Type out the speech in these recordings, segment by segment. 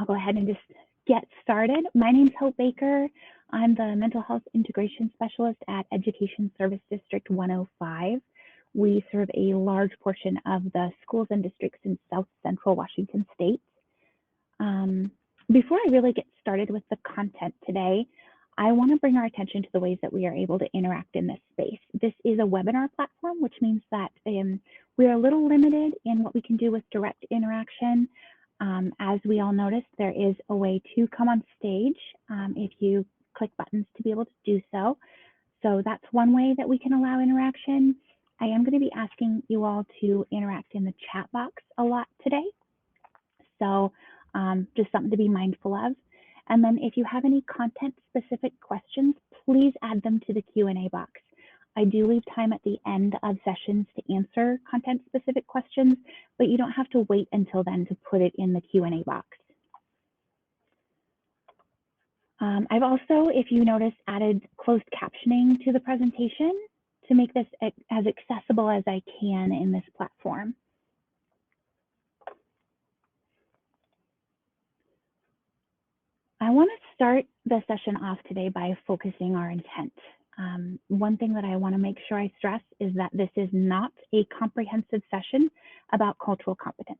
I'll go ahead and just get started. My name's Hope Baker. I'm the Mental Health Integration Specialist at Education Service District 105. We serve a large portion of the schools and districts in South Central Washington State. Before I really get started with the content today, I want to bring our attention to the ways that we are able to interact in this space. This is a webinar platform, which means that we're a little limited in what we can do with direct interaction. As we all noticed, there is a way to come on stage if you click buttons to be able to do so. So that's one way that we can allow interaction. I am going to be asking you all to interact in the chat box a lot today. So just something to be mindful of. And then if you have any content-specific questions, please add them to the Q&A box. I do leave time at the end of sessions to answer content-specific questions, but you don't have to wait until then to put it in the Q&A box. I've also, if you notice, added closed captioning to the presentation to make this as accessible as I can in this platform. I want to start the session off today by focusing our intent. One thing that I want to make sure I stress is that this is not a comprehensive session about cultural competence.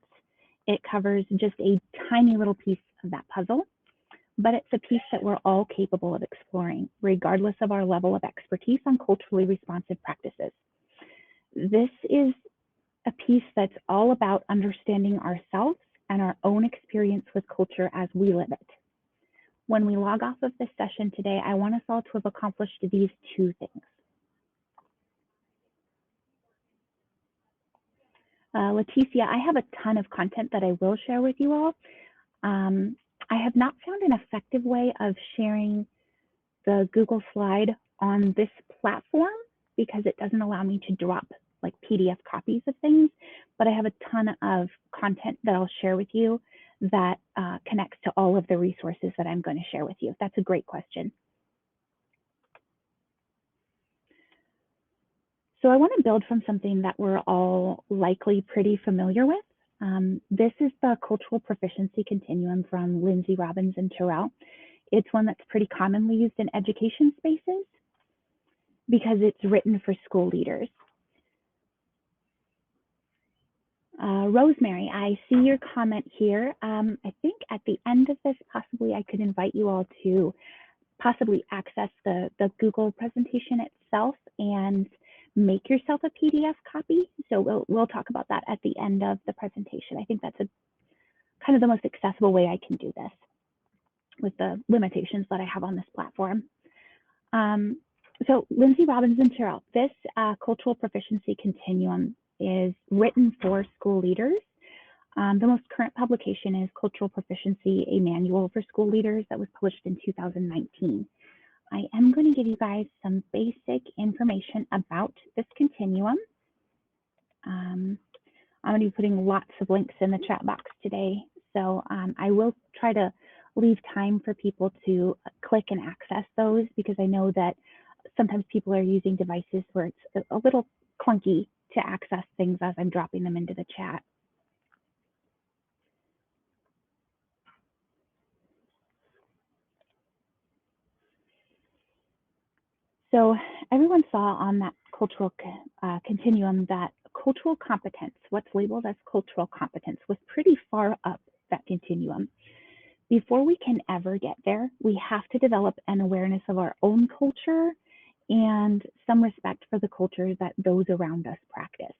It covers just a tiny little piece of that puzzle, but it's a piece that we're all capable of exploring, regardless of our level of expertise on culturally responsive practices. This is a piece that's all about understanding ourselves and our own experience with culture as we live it. When we log off of this session today, I want us all to have accomplished these two things. Leticia, I have a ton of content that I will share with you all. I have not found an effective way of sharing the Google slide on this platform because it doesn't allow me to drop like PDF copies of things, but I have a ton of content that I'll share with you that connects to all of the resources that I'm going to share with you. That's a great question. So I want to build from something that we're all likely pretty familiar with. This is the cultural proficiency continuum from Lindsay Robbins and Terrell. It's one that's pretty commonly used in education spaces because it's written for school leaders. Rosemary, I see your comment here. I think at the end of this, possibly I could invite you all to possibly access the Google presentation itself and make yourself a PDF copy. So we'll talk about that at the end of the presentation. I think that's kind of the most accessible way I can do this with the limitations that I have on this platform. So Lindsay Robbins and Terrell, this cultural proficiency continuum is written for school leaders. The most current publication is Cultural Proficiency, a Manual for School Leaders that was published in 2019. I am going to give you guys some basic information about this continuum. I'm going to be putting lots of links in the chat box today, so I will try to leave time for people to click and access those because I know that sometimes people are using devices where it's a little clunky to access things as I'm dropping them into the chat. So everyone saw on that cultural continuum that cultural competence, what's labeled as cultural competence, was pretty far up that continuum. Before we can ever get there, we have to develop an awareness of our own culture and some respect for the culture that those around us practice.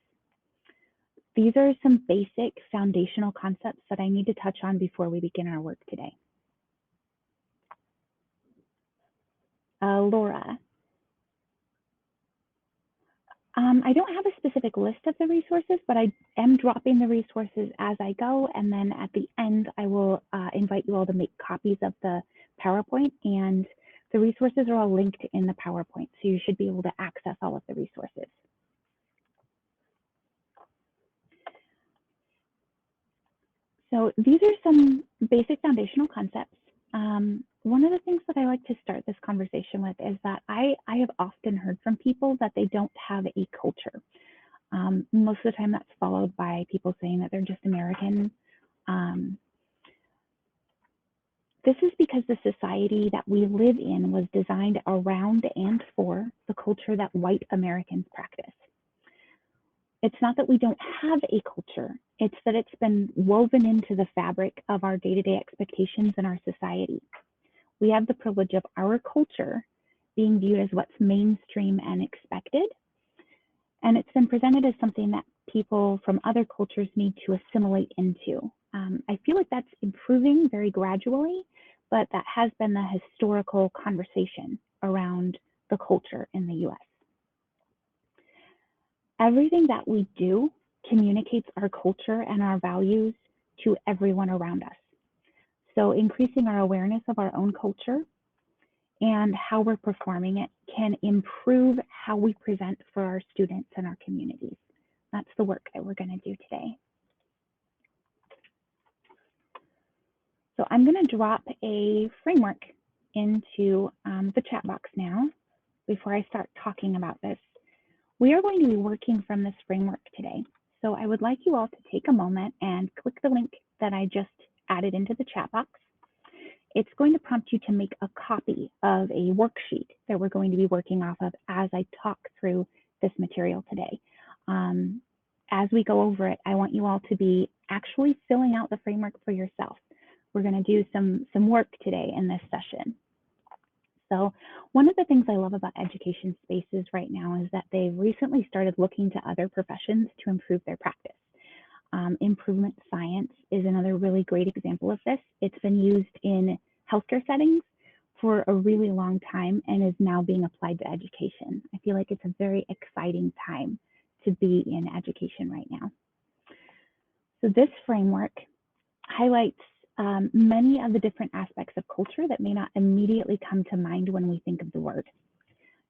These are some basic foundational concepts that I need to touch on before we begin our work today. Laura. I don't have a specific list of the resources, but I am dropping the resources as I go. And then at the end, I will invite you all to make copies of the PowerPoint, and the resources are all linked in the PowerPoint. So you should be able to access all of the resources. So these are some basic foundational concepts. One of the things that I like to start this conversation with is that I have often heard from people that they don't have a culture. Most of the time that's followed by people saying that they're just American. This is because the society that we live in was designed around and for the culture that white Americans practice. It's not that we don't have a culture, it's that it's been woven into the fabric of our day-to-day expectations in our society. We have the privilege of our culture being viewed as what's mainstream and expected, and it's been presented as something that people from other cultures need to assimilate into. I feel like that's improving very gradually, but that has been the historical conversation around the culture in the US. Everything that we do communicates our culture and our values to everyone around us. So increasing our awareness of our own culture and how we're performing it can improve how we present for our students and our communities. That's the work that we're going to do today. So I'm going to drop a framework into the chat box now before I start talking about this. We are going to be working from this framework today. So I would like you all to take a moment and click the link that I just added into the chat box. It's going to prompt you to make a copy of a worksheet that we're going to be working off of as I talk through this material today. As we go over it, I want you all to be actually filling out the framework for yourself. We're going to do some work today in this session. So one of the things I love about education spaces right now is that they've recently started looking to other professions to improve their practice. Improvement science is another really great example of this. It's been used in healthcare settings for a really long time and is now being applied to education. I feel like it's a very exciting time to be in education right now. So this framework highlights many of the different aspects of culture that may not immediately come to mind when we think of the word.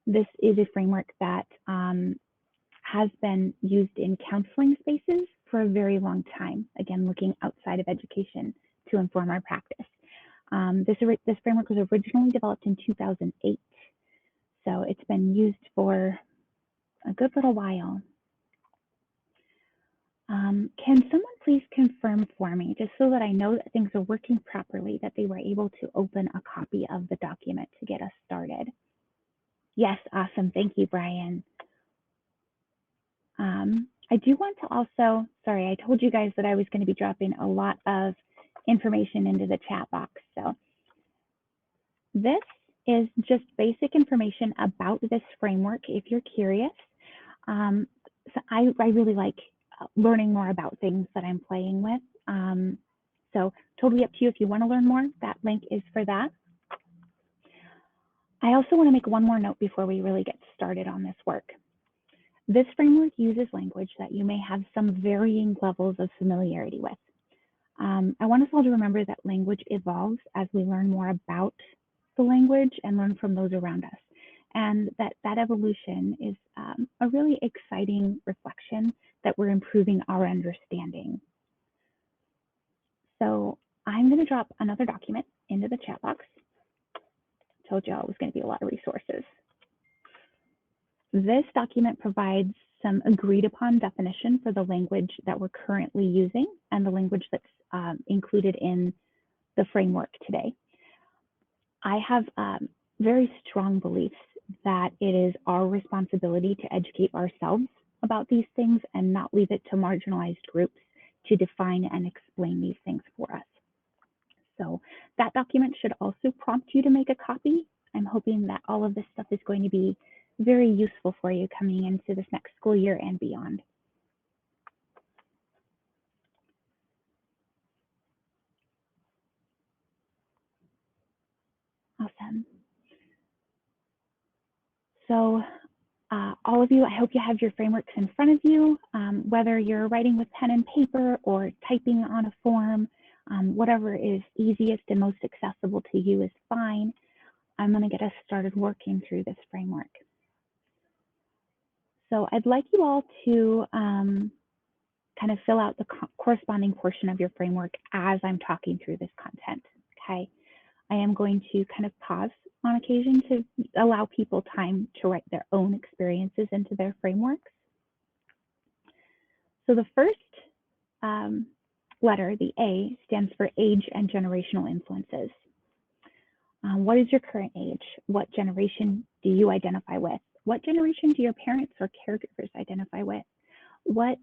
This is a framework that has been used in counseling spaces for a very long time, again, looking outside of education to inform our practice. This framework was originally developed in 2008, so it's been used for a good little while. Can someone please confirm for me, just so that I know that things are working properly, that they were able to open a copy of the document to get us started? Yes, awesome. Thank you, Brian. I do want to also, sorry, I told you guys that I was going to be dropping a lot of information into the chat box. So this is just basic information about this framework if you're curious. So I really like learning more about things that I'm playing with. So totally up to you if you want to learn more. That link is for that. I also want to make one more note before we really get started on this work. This framework uses language that you may have some varying levels of familiarity with. I want us all to remember that language evolves as we learn more about the language and learn from those around us. And that evolution is a really exciting reflection that we're improving our understanding. So I'm going to drop another document into the chat box. Told you all it was going to be a lot of resources. This document provides some agreed upon definition for the language that we're currently using and the language that's included in the framework today. I have very strong beliefs that it is our responsibility to educate ourselves about these things and not leave it to marginalized groups to define and explain these things for us. So that document should also prompt you to make a copy. I'm hoping that all of this stuff is going to be very useful for you coming into this next school year and beyond. Awesome. So all of you, I hope you have your frameworks in front of you, whether you're writing with pen and paper or typing on a form, whatever is easiest and most accessible to you is fine. I'm going to get us started working through this framework. So I'd like you all to kind of fill out the corresponding portion of your framework as I'm talking through this content, okay? I am going to kind of pause on occasion to allow people time to write their own experiences into their frameworks. So the first letter, the A, stands for age and generational influences. What is your current age? What generation do you identify with? What generation do your parents or caregivers identify with? What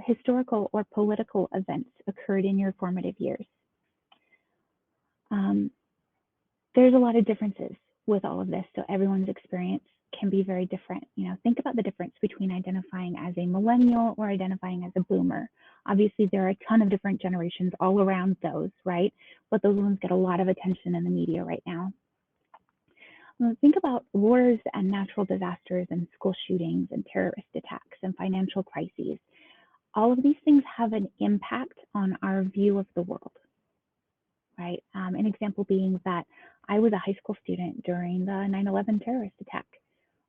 historical or political events occurred in your formative years? Um, there's a lot of differences with all of this, so everyone's experience can be very different. Think about the difference between identifying as a millennial or identifying as a boomer. Obviously, there are a ton of different generations all around those, right? But those ones get a lot of attention in the media right now. Think about wars and natural disasters and school shootings and terrorist attacks and financial crises. All of these things have an impact on our view of the world, right? An example being that I was a high school student during the 9/11 terrorist attack,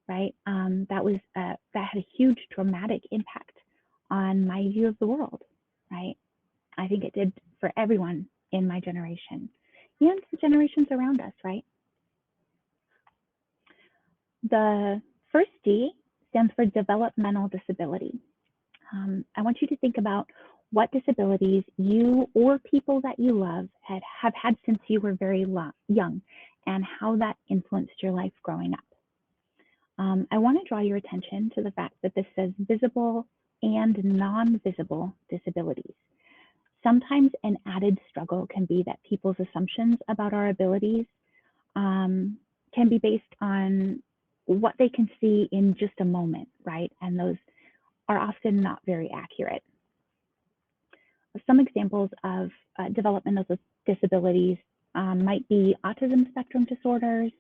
right? That had a huge dramatic impact on my view of the world, right? I think it did for everyone in my generation and the generations around us, right? The first D stands for developmental disability. I want you to think about what disabilities you or people that you love have had since you were very young and how that influenced your life growing up. I want to draw your attention to the fact that this says visible and non-visible disabilities. Sometimes an added struggle can be that people's assumptions about our abilities can be based on what they can see in just a moment, right? And those are often not very accurate. Some examples of developmental disabilities might be autism spectrum disorders,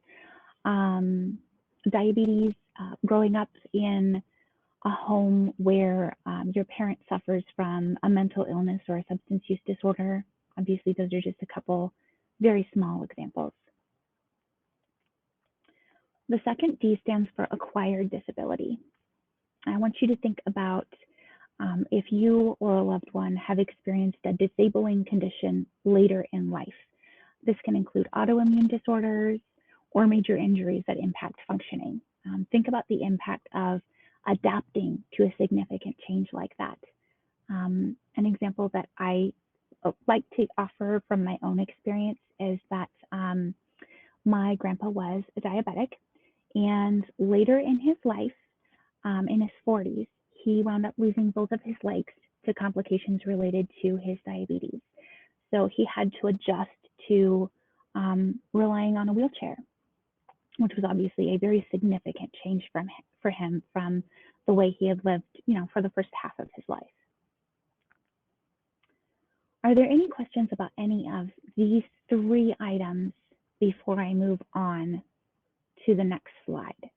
diabetes, growing up in a home where your parent suffers from a mental illness or a substance use disorder. Obviously, those are just a couple very small examples. The second D stands for acquired disability. I want you to think about if you or a loved one have experienced a disabling condition later in life. This can include autoimmune disorders or major injuries that impact functioning. Think about the impact of adapting to a significant change like that. An example that I like to offer from my own experience is that my grandpa was a diabetic, and later in his life, in his 40s, he wound up losing both of his legs to complications related to his diabetes. So he had to adjust to relying on a wheelchair, which was obviously a very significant change for him from the way he had lived, for the first half of his life. Are there any questions about any of these three items before I move on to the next slide?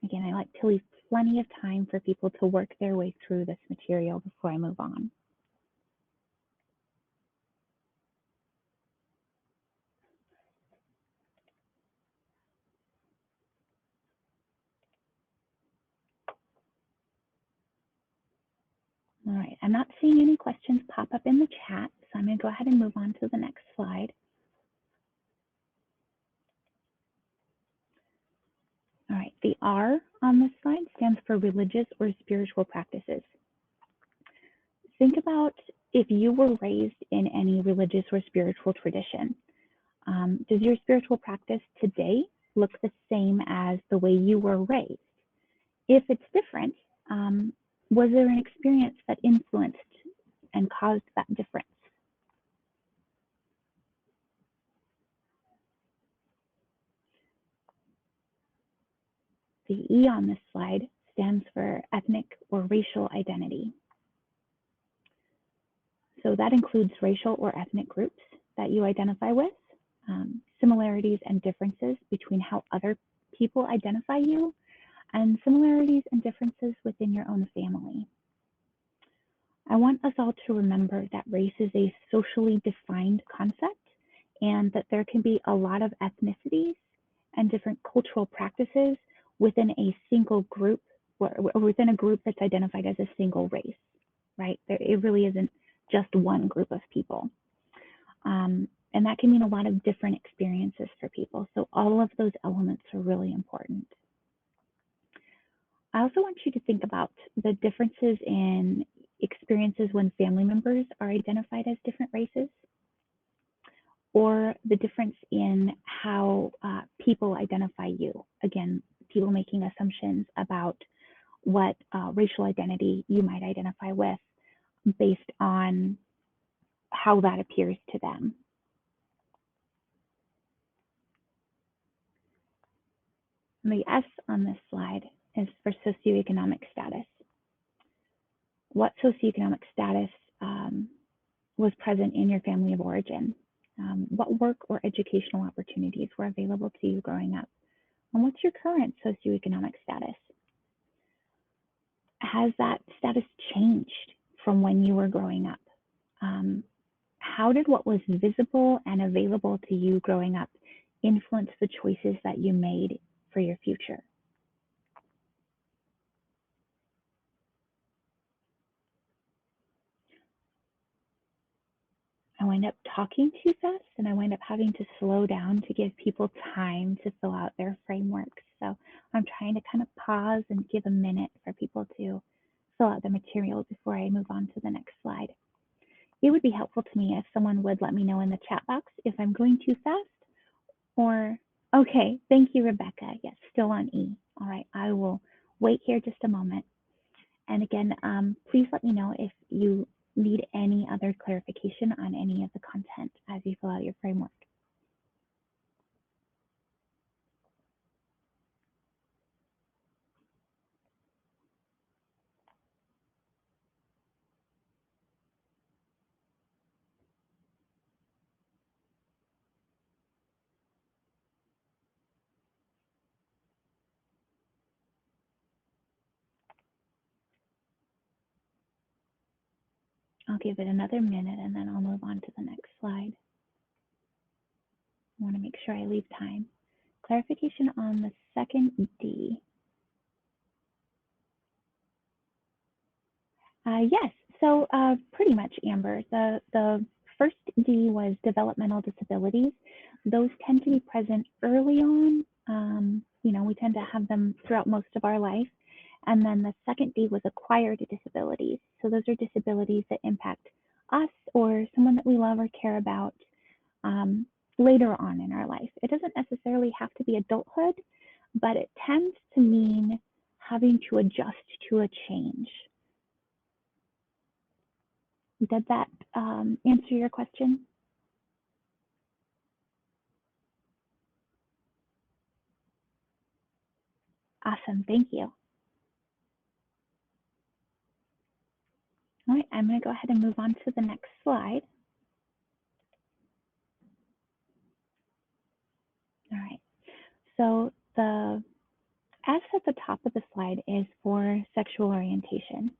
Again, I like to leave plenty of time for people to work their way through this material before I move on. All right, I'm not seeing any questions pop up in the chat, so I'm going to go ahead and move on to the next slide. All right, the R on this slide stands for religious or spiritual practices. Think about if you were raised in any religious or spiritual tradition. Does your spiritual practice today look the same as the way you were raised? If it's different, was there an experience that influenced and caused that difference? The E on this slide stands for ethnic or racial identity. So that includes racial or ethnic groups that you identify with, similarities and differences between how other people identify you, and similarities and differences within your own family. I want us all to remember that race is a socially defined concept and that there can be a lot of ethnicities and different cultural practices within a single group or within a group that's identified as a single race, right? It really isn't just one group of people. And that can mean a lot of different experiences for people. So all of those elements are really important. I also want you to think about the differences in experiences when family members are identified as different races, or the difference in how people identify you. Again, people making assumptions about what racial identity you might identify with based on how that appears to them. And the S on this slide is for socioeconomic status. What socioeconomic status was present in your family of origin? What work or educational opportunities were available to you growing up? And what's your current socioeconomic status? Has that status changed from when you were growing up? How did what was visible and available to you growing up influence the choices that you made for your future? I wind up talking too fast and I wind up having to slow down to give people time to fill out their frameworks. So I'm trying to kind of pause and give a minute for people to fill out the material before I move on to the next slide. It would be helpful to me if someone would let me know in the chat box if I'm going too fast or, okay, thank you, Rebecca. Yes, still on E. All right, I will wait here just a moment. And again, please let me know if you need any other clarification on any of the content as you fill out your framework. I'll give it another minute and then I'll move on to the next slide. I want to make sure I leave time. Clarification on the second D. Yes, so pretty much, Amber. The first D was developmental disabilities. Those tend to be present early on. You know, we tend to have them throughout most of our life. And then the second D was acquired disabilities. So those are disabilities that impact us or someone that we love or care about later on in our life. It doesn't necessarily have to be adulthood, but it tends to mean having to adjust to a change. Did that answer your question? Awesome, thank you. All right, I'm going to go ahead and move on to the next slide. All right, so the S at the top of the slide is for sexual orientation.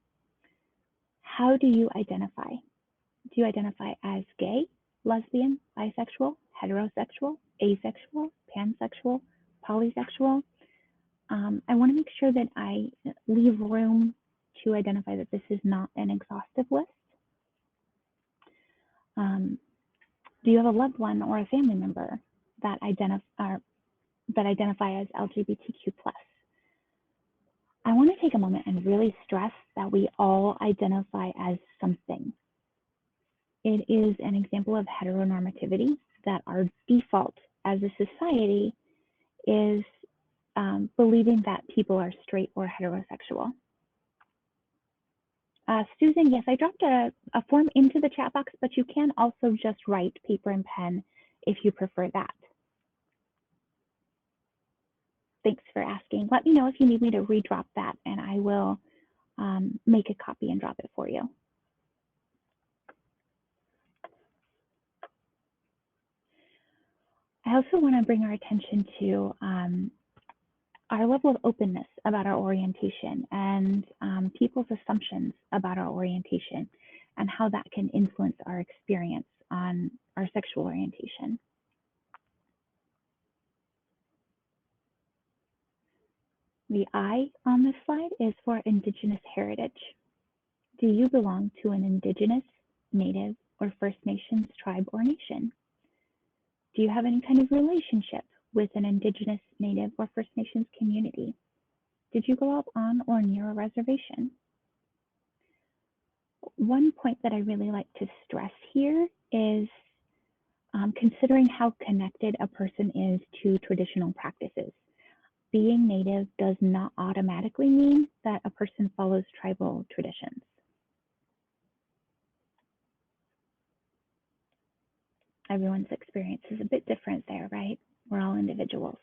How do you identify? Do you identify as gay, lesbian, bisexual, heterosexual, asexual, pansexual, polysexual? I want to make sure that I leave room to identify that this is not an exhaustive list. Do you have a loved one or a family member that identify as LGBTQ+? I want to take a moment and really stress that we all identify as something. It is an example of heteronormativity that our default as a society is believing that people are straight or heterosexual. Susan, yes, I dropped a form into the chat box, but you can also just write paper and pen if you prefer that. Thanks for asking. Let me know if you need me to redrop that, and I will make a copy and drop it for you. I also want to bring our attention to our level of openness about our orientation and people's assumptions about our orientation and how that can influence our experience on our sexual orientation. The I on this slide is for Indigenous heritage. Do you belong to an Indigenous, Native, or First Nations tribe or nation? Do you have any kind of relationship with an Indigenous, Native, or First Nations community? Did you grow up on or near a reservation? One point that I really like to stress here is considering how connected a person is to traditional practices. Being Native does not automatically mean that a person follows tribal traditions. Everyone's experience is a bit different there, right? We're all individuals.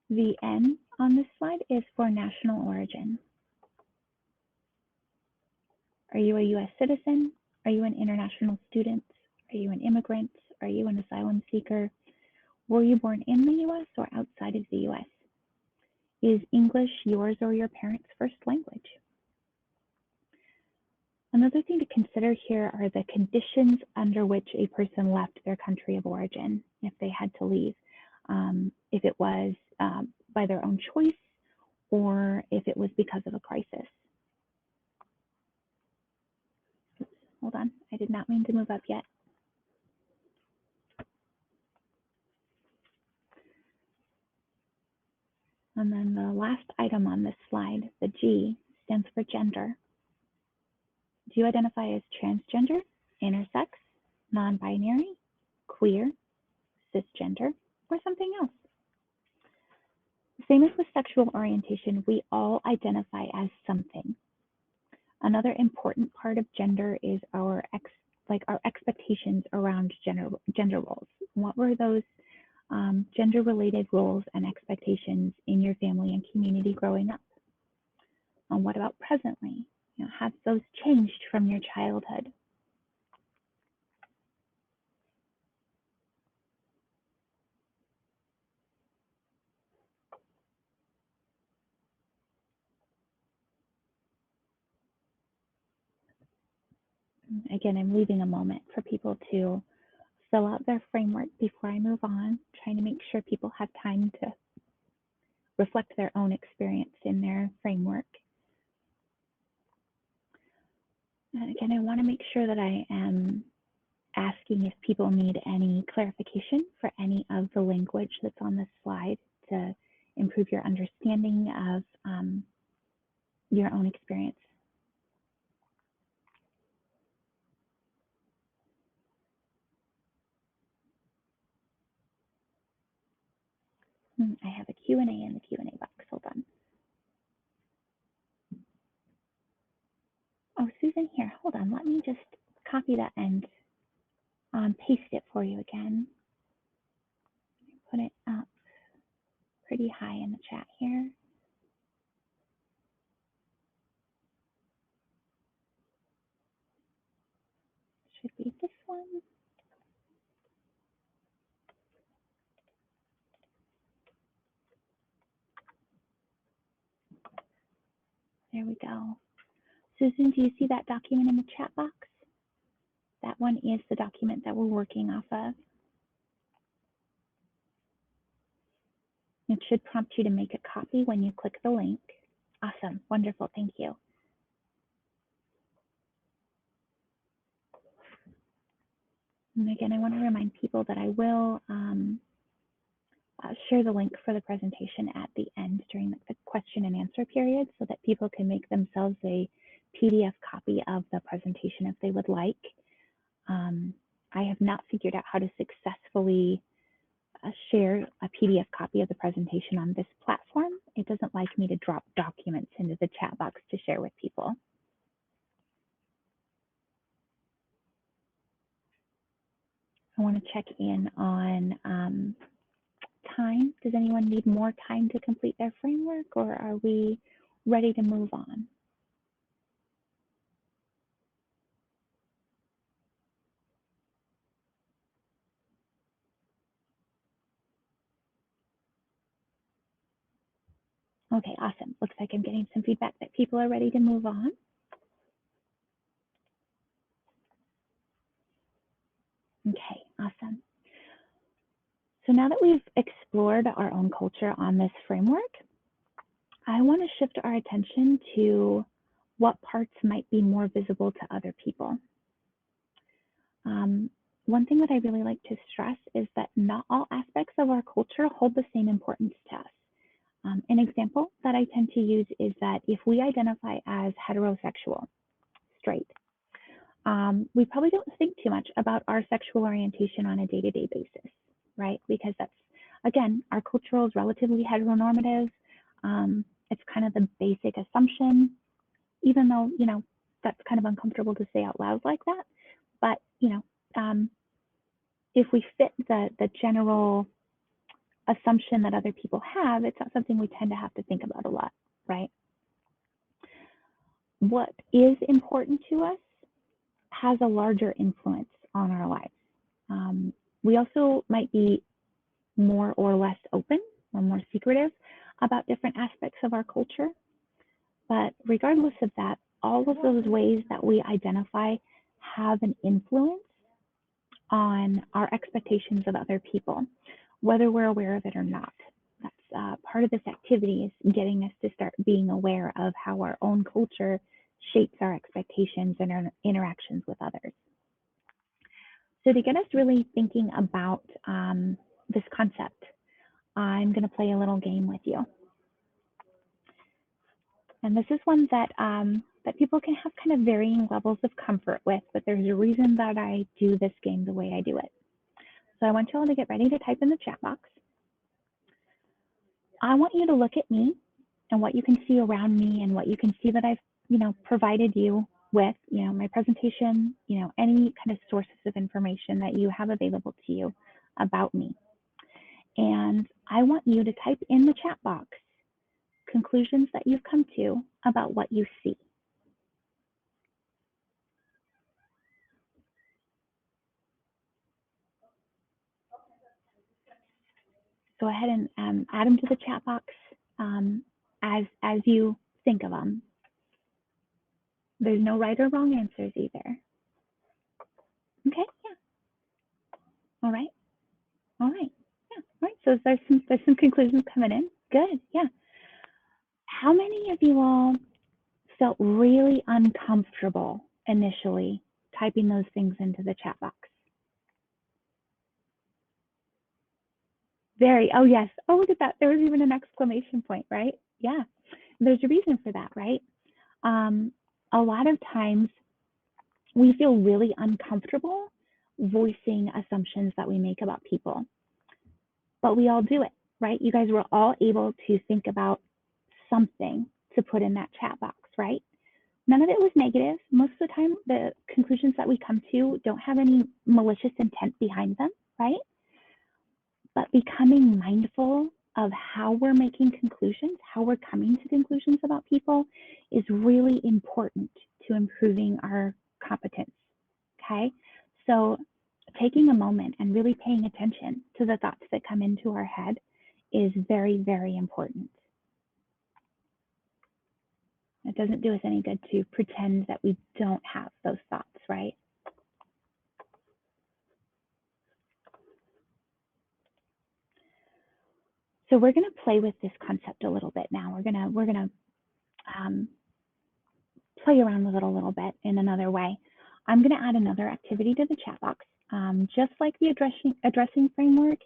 The N on this slide is for national origin. Are you a US citizen? Are you an international student? Are you an immigrant? Are you an asylum seeker? Were you born in the US or outside of the US? Is English yours or your parents' first language? Another thing to consider here are the conditions under which a person left their country of origin if they had to leave. If it was by their own choice or if it was because of a crisis. Oops, hold on, I did not mean to move up yet. And then the last item on this slide, the G, stands for gender. Do you identify as transgender, intersex, non-binary, queer, cisgender, or something else? Same as with sexual orientation, we all identify as something. Another important part of gender is our expectations around gender roles. What were those gender-related roles and expectations in your family and community growing up? And what about presently? Have those changed from your childhood? Again, I'm leaving a moment for people to fill out their framework before I move on, trying to make sure people have time to reflect their own experience in their framework. And again, I want to make sure that I am asking if people need any clarification for any of the language that's on this slide to improve your understanding of your own experience. I have a Q&A in the Q&A box. Hold on. Oh, Susan, here. Hold on. Let me just copy that and paste it for you again. Put it up pretty high in the chat here. Should be this one. There we go. Susan, do you see that document in the chat box? That one is the document that we're working off of. It should prompt you to make a copy when you click the link. Awesome, wonderful, thank you. And again, I want to remind people that I will share the link for the presentation at the end during the question and answer period so that people can make themselves a PDF copy of the presentation if they would like. I have not figured out how to successfully share a PDF copy of the presentation on this platform. It doesn't like me to drop documents into the chat box to share with people. I want to check in on time. Does anyone need more time to complete their framework, or are we ready to move on? Okay, awesome. Looks like I'm getting some feedback that people are ready to move on. Okay, awesome. So now that we've explored our own culture on this framework, I want to shift our attention to what parts might be more visible to other people. One thing that I really like to stress is that not all aspects of our culture hold the same importance to us. An example that I tend to use is that if we identify as heterosexual, straight, we probably don't think too much about our sexual orientation on a day-to-day basis, right? Because that's, again, our culture is relatively heteronormative. It's kind of the basic assumption, even though, you know, that's kind of uncomfortable to say out loud like that. But, you know, if we fit the general assumption that other people have, it's not something we tend to have to think about a lot, right? What is important to us has a larger influence on our lives. We also might be more or less open or more secretive about different aspects of our culture. But regardless of that, all of those ways that we identify have an influence on our expectations of other people, whether we're aware of it or not. That's part of this activity is getting us to start being aware of how our own culture shapes our expectations and our interactions with others. So to get us really thinking about this concept, I'm going to play a little game with you. And this is one that that people can have kind of varying levels of comfort with, but there's a reason that I do this game the way I do it. So I want you all to get ready to type in the chat box. I want you to look at me and what you can see around me and what you can see that I've, you know, provided you with, you know, my presentation, you know, any kind of sources of information that you have available to you about me. And I want you to type in the chat box conclusions that you've come to about what you see. Go ahead and add them to the chat box as you think of them. There's no right or wrong answers either. Okay, yeah. All right. Yeah. All right. So there's some conclusions coming in. Good. Yeah. How many of you all felt really uncomfortable initially typing those things into the chat box? Very. Oh yes. Oh, look at that. There was even an exclamation point, right? Yeah. There's a reason for that, right? A lot of times we feel really uncomfortable voicing assumptions that we make about people, but we all do it, right? You guys were all able to think about something to put in that chat box, right? None of it was negative. Most of the time, the conclusions that we come to don't have any malicious intent behind them, right? But becoming mindful of how we're making conclusions, how we're coming to conclusions about people is really important to improving our competence, okay? So taking a moment and really paying attention to the thoughts that come into our head is very, very important. It doesn't do us any good to pretend that we don't have those thoughts, right? So we're going to play with this concept a little bit now. We're gonna play around with it a little bit in another way. I'm going to add another activity to the chat box. Just like the addressing framework,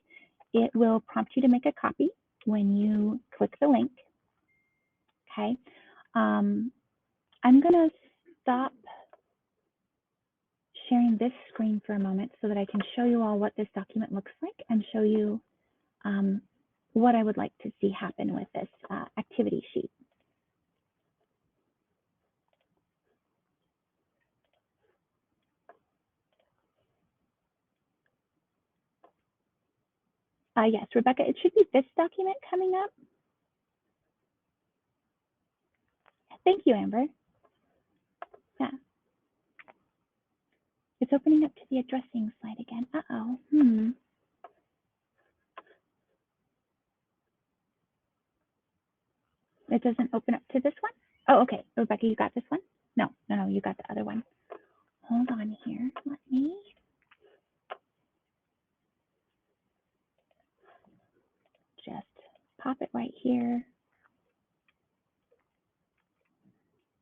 it will prompt you to make a copy when you click the link. Okay. I'm going to stop sharing this screen for a moment so that I can show you all what this document looks like and show you what I would like to see happen with this activity sheet. Yes, Rebecca, it should be this document coming up. Thank you, Amber. Yeah. It's opening up to the addressing slide again. Uh-oh. It doesn't open up to this one? Oh, okay. Rebecca, you got this one? No, you got the other one. Hold on here. Let me. Just pop it right here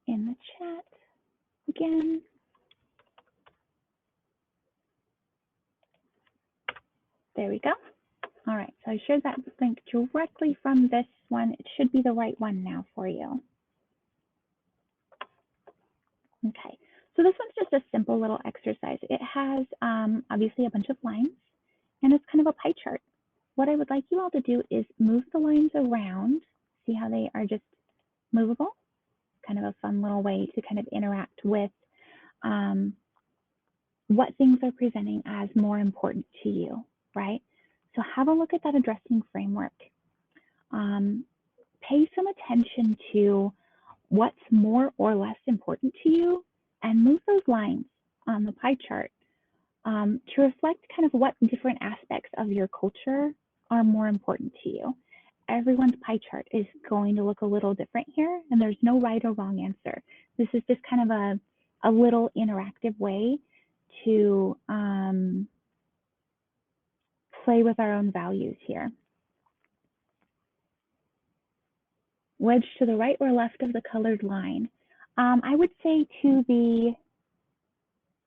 in the chat again. There we go. All right, so I shared that link directly from this one. It should be the right one now for you. Okay, so this one's just a simple little exercise. It has obviously a bunch of lines, and it's kind of a pie chart. What I would like you all to do is move the lines around. See how they are just movable? Kind of a fun little way to kind of interact with what things are presenting as more important to you, right? So have a look at that addressing framework. Pay some attention to what's more or less important to you and move those lines on the pie chart to reflect kind of what different aspects of your culture are more important to you. Everyone's pie chart is going to look a little different here, and there's no right or wrong answer. This is just kind of a little interactive way to play with our own values here. Wedge to the right or left of the colored line. I would say to the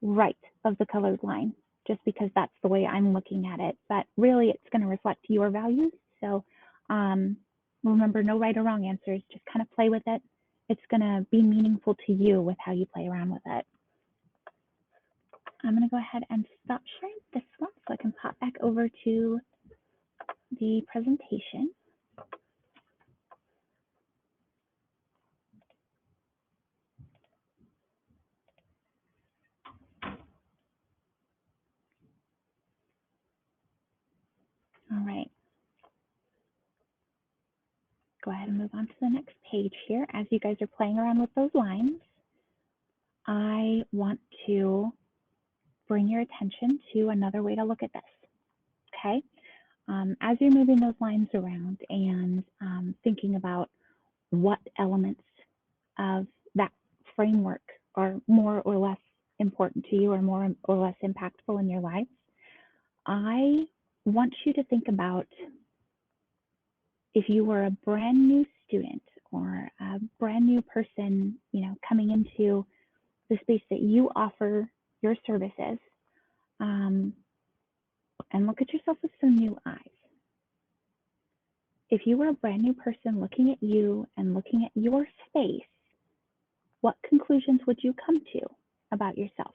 right of the colored line, just because that's the way I'm looking at it. But really, it's going to reflect your values. So remember, no right or wrong answers. Just kind of play with it. It's going to be meaningful to you with how you play around with it. I'm going to go ahead and stop sharing this one so I can pop back over to the presentation. All right. Go ahead and move on to the next page here. As you guys are playing around with those lines, I want to bring your attention to another way to look at this, okay? As you're moving those lines around and thinking about what elements of that framework are more or less important to you or more or less impactful in your life, I want you to think about if you were a brand new student or a brand new person, you know, coming into the space that you offer your services, and look at yourself with some new eyes. If you were a brand new person looking at you and looking at your space, what conclusions would you come to about yourself?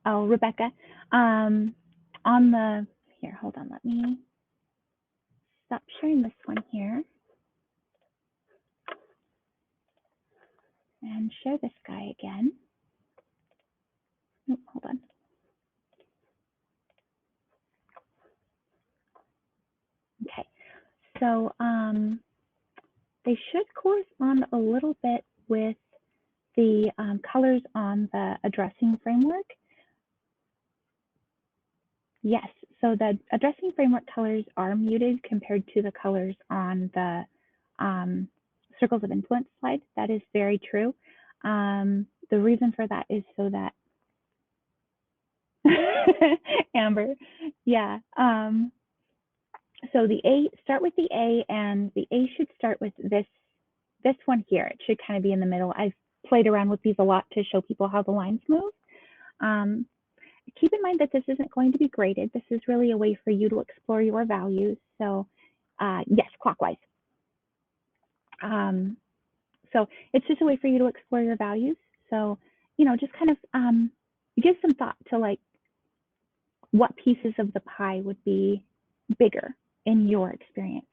Oh, Rebecca, on the, here, hold on, let me stop sharing this one here and share this guy again. Oh, hold on. Okay, so they should correspond a little bit with the colors on the addressing framework. Yes, so the addressing framework colors are muted compared to the colors on the circles of influence slide. That is very true. The reason for that is so that Amber, yeah. So the A, start with the A, and the A should start with this one here. It should kind of be in the middle. I've played around with these a lot to show people how the lines move. Keep in mind that this isn't going to be graded. This is really a way for you to explore your values. So yes, clockwise. So it's just a way for you to explore your values. So, you know, just kind of give some thought to like what pieces of the pie would be bigger in your experience.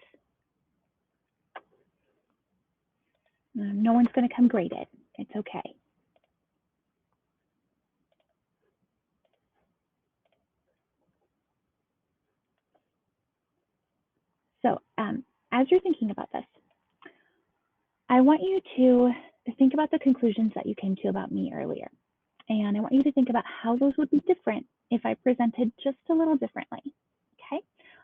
No one's going to come grade it. It's okay. So as you're thinking about this, I want you to think about the conclusions that you came to about me earlier. And I want you to think about how those would be different if I presented just a little differently, okay?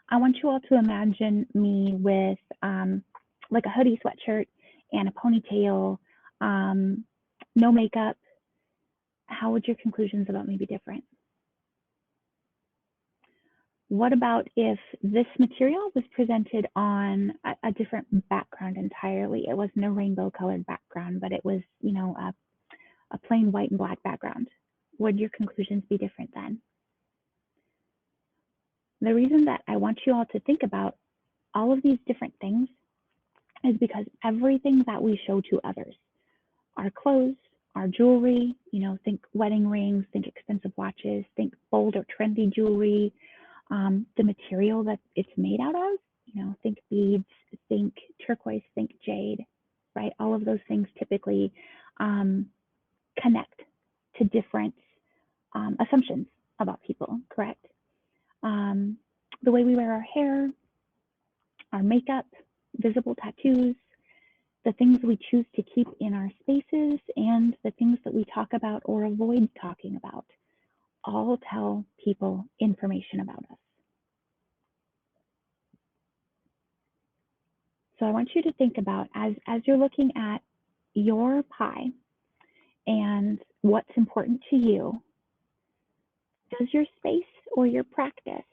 I want you all to imagine me with like a hoodie sweatshirt and a ponytail, no makeup. How would your conclusions about me be different? What about if this material was presented on a different background entirely? It wasn't a rainbow colored background, but it was, you know, a plain white and black background. Would your conclusions be different then? The reason that I want you all to think about all of these different things is because everything that we show to others, our clothes, our jewelry, think wedding rings, think expensive watches, think bold or trendy jewelry, the material that it's made out of, think beads, think turquoise, think jade, right? All of those things typically connect to different assumptions about people, correct? The way we wear our hair, our makeup, visible tattoos, the things we choose to keep in our spaces, and the things that we talk about or avoid talking about all tell people information about us. So I want you to think about, as you're looking at your pie and what's important to you, does your space or your practice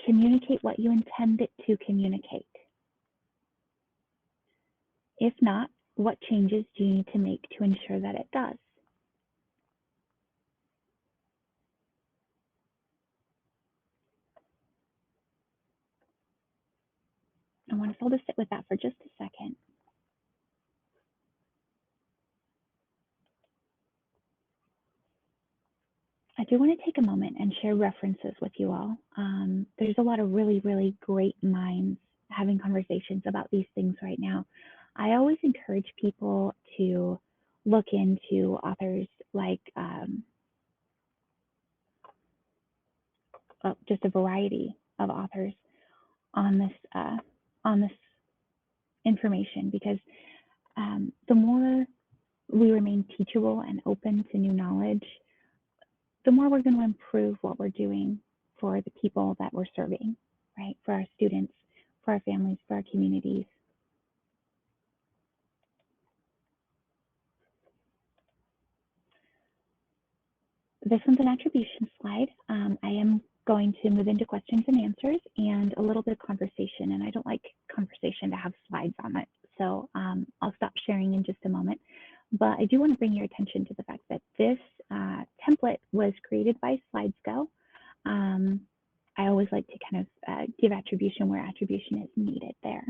communicate what you intend it to communicate? If not, what changes do you need to make to ensure that it does? I want us all to sit with that for just a second. I do want to take a moment and share references with you all. There's a lot of really, really great minds having conversations about these things right now. I always encourage people to look into authors like just a variety of authors on this information, because the more we remain teachable and open to new knowledge, the more we're going to improve what we're doing for the people that we're serving, right? For our students, for our families, for our communities. This one's an attribution slide. I am going to move into questions and answers and a little bit of conversation, and I don't like conversation to have slides on it. So I'll stop sharing in just a moment. But I do want to bring your attention to the fact that this template was created by SlidesGo. I always like to kind of give attribution where attribution is needed there.